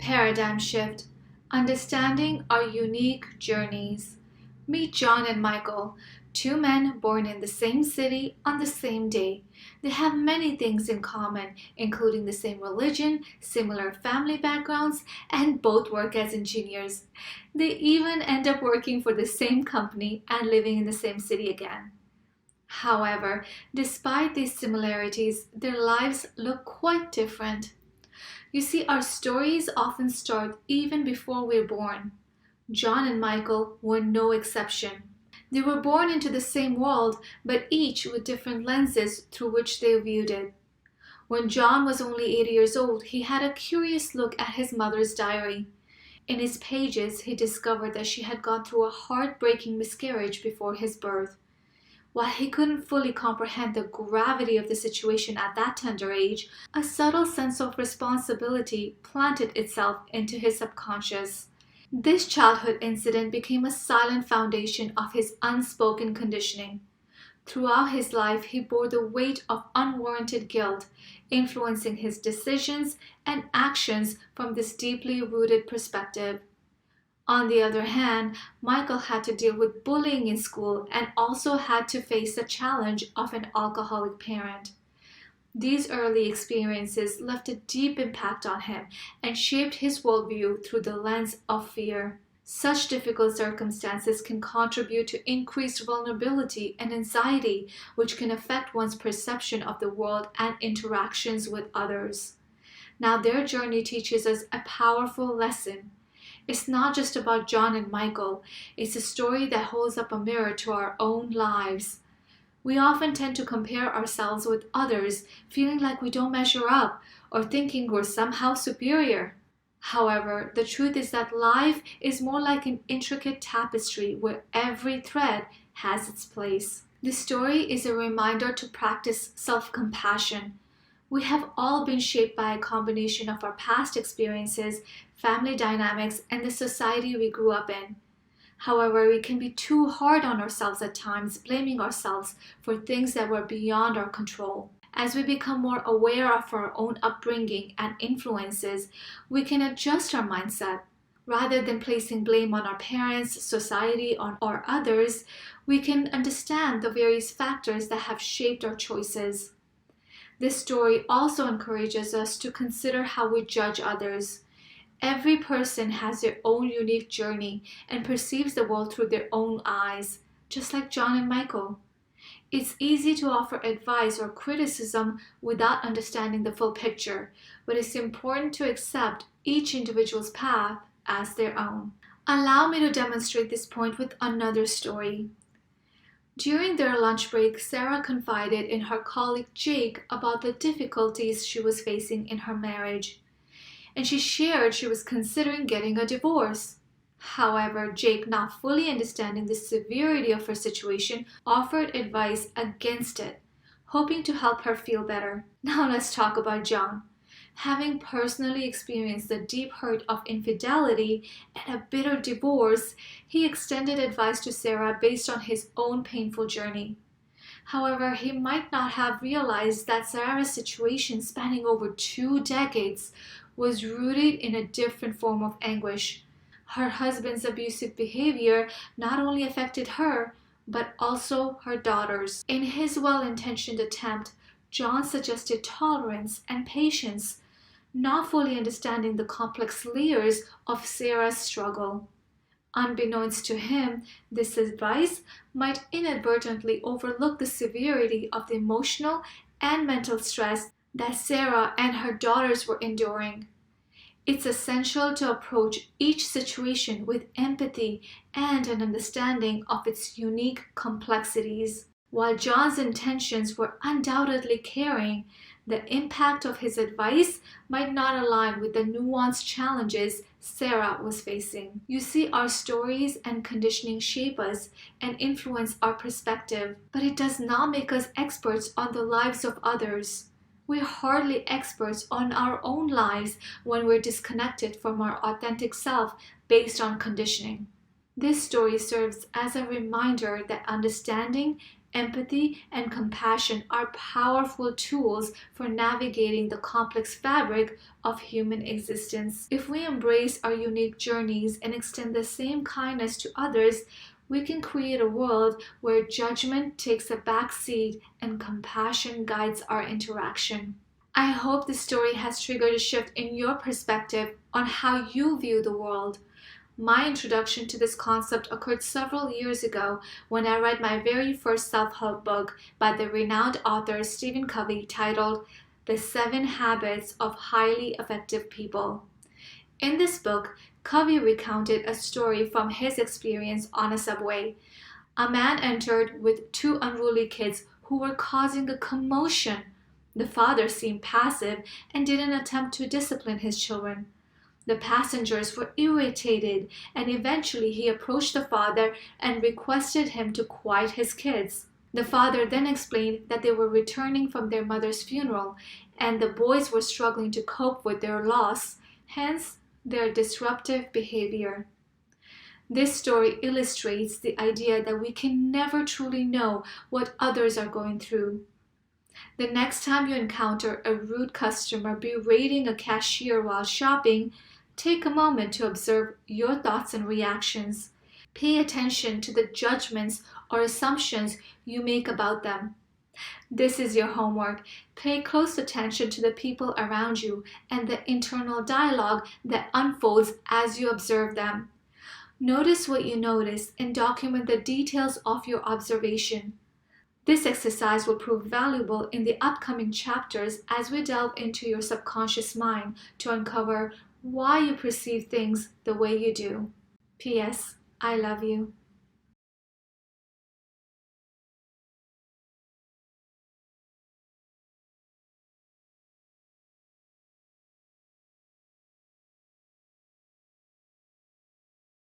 Paradigm Shift. Understanding our unique journeys. Meet John and Michael, two men born in the same city on the same day. They have many things in common, including the same religion, similar family backgrounds, and both work as engineers. They even end up working for the same company and living in the same city again. However, despite these similarities, their lives look quite different. You see, our stories often start even before we're born. John and Michael were no exception. They were born into the same world, but each with different lenses through which they viewed it. When John was only 8 years old, he had a curious look at his mother's diary. In its pages, he discovered that she had gone through a heartbreaking miscarriage before his birth. While he couldn't fully comprehend the gravity of the situation at that tender age, a subtle sense of responsibility planted itself into his subconscious. This childhood incident became a silent foundation of his unspoken conditioning. Throughout his life, he bore the weight of unwarranted guilt, influencing his decisions and actions from this deeply rooted perspective. On the other hand, Michael had to deal with bullying in school and also had to face the challenge of an alcoholic parent. These early experiences left a deep impact on him and shaped his worldview through the lens of fear. Such difficult circumstances can contribute to increased vulnerability and anxiety, which can affect one's perception of the world and interactions with others. Now, their journey teaches us a powerful lesson. It's not just about John and Michael. It's a story that holds up a mirror to our own lives. We often tend to compare ourselves with others, feeling like we don't measure up or thinking we're somehow superior. However, the truth is that life is more like an intricate tapestry where every thread has its place. This story is a reminder to practice self-compassion. We have all been shaped by a combination of our past experiences, family dynamics, and the society we grew up in. However, we can be too hard on ourselves at times, blaming ourselves for things that were beyond our control. As we become more aware of our own upbringing and influences, we can adjust our mindset. Rather than placing blame on our parents, society, or others, we can understand the various factors that have shaped our choices. This story also encourages us to consider how we judge others. Every person has their own unique journey and perceives the world through their own eyes, just like John and Michael. It's easy to offer advice or criticism without understanding the full picture, but it's important to accept each individual's path as their own. Allow me to demonstrate this point with another story. During their lunch break, Sarah confided in her colleague Jake about the difficulties she was facing in her marriage, and she shared she was considering getting a divorce. However, Jake, not fully understanding the severity of her situation, offered advice against it, hoping to help her feel better. Now let's talk about John. Having personally experienced the deep hurt of infidelity and a bitter divorce, he extended advice to Sarah based on his own painful journey. However, he might not have realized that Sarah's situation, spanning over 2 decades, was rooted in a different form of anguish. Her husband's abusive behavior not only affected her, but also her daughters. In his well-intentioned attempt, John suggested tolerance and patience, not fully understanding the complex layers of Sarah's struggle. Unbeknownst to him, this advice might inadvertently overlook the severity of the emotional and mental stress that Sarah and her daughters were enduring. It's essential to approach each situation with empathy and an understanding of its unique complexities. While John's intentions were undoubtedly caring, the impact of his advice might not align with the nuanced challenges Sarah was facing. You see, our stories and conditioning shape us and influence our perspective, but it does not make us experts on the lives of others. We're hardly experts on our own lives when we're disconnected from our authentic self based on conditioning. This story serves as a reminder that understanding Empathy and compassion are powerful tools for navigating the complex fabric of human existence. If we embrace our unique journeys and extend the same kindness to others, we can create a world where judgment takes a back seat and compassion guides our interaction. I hope this story has triggered a shift in your perspective on how you view the world. My introduction to this concept occurred several years ago when I read my very first self-help book by the renowned author Stephen Covey titled The 7 Habits of Highly Effective People. In this book, Covey recounted a story from his experience on a subway. A man entered with 2 unruly kids who were causing a commotion. The father seemed passive and didn't attempt to discipline his children. The passengers were irritated, and eventually he approached the father and requested him to quiet his kids. The father then explained that they were returning from their mother's funeral, and the boys were struggling to cope with their loss, hence their disruptive behavior. This story illustrates the idea that we can never truly know what others are going through. The next time you encounter a rude customer berating a cashier while shopping, take a moment to observe your thoughts and reactions. Pay attention to the judgments or assumptions you make about them. This is your homework. Pay close attention to the people around you and the internal dialogue that unfolds as you observe them. Notice what you notice and document the details of your observation. This exercise will prove valuable in the upcoming chapters as we delve into your subconscious mind to uncover why you perceive things the way you do. P.S. I love you.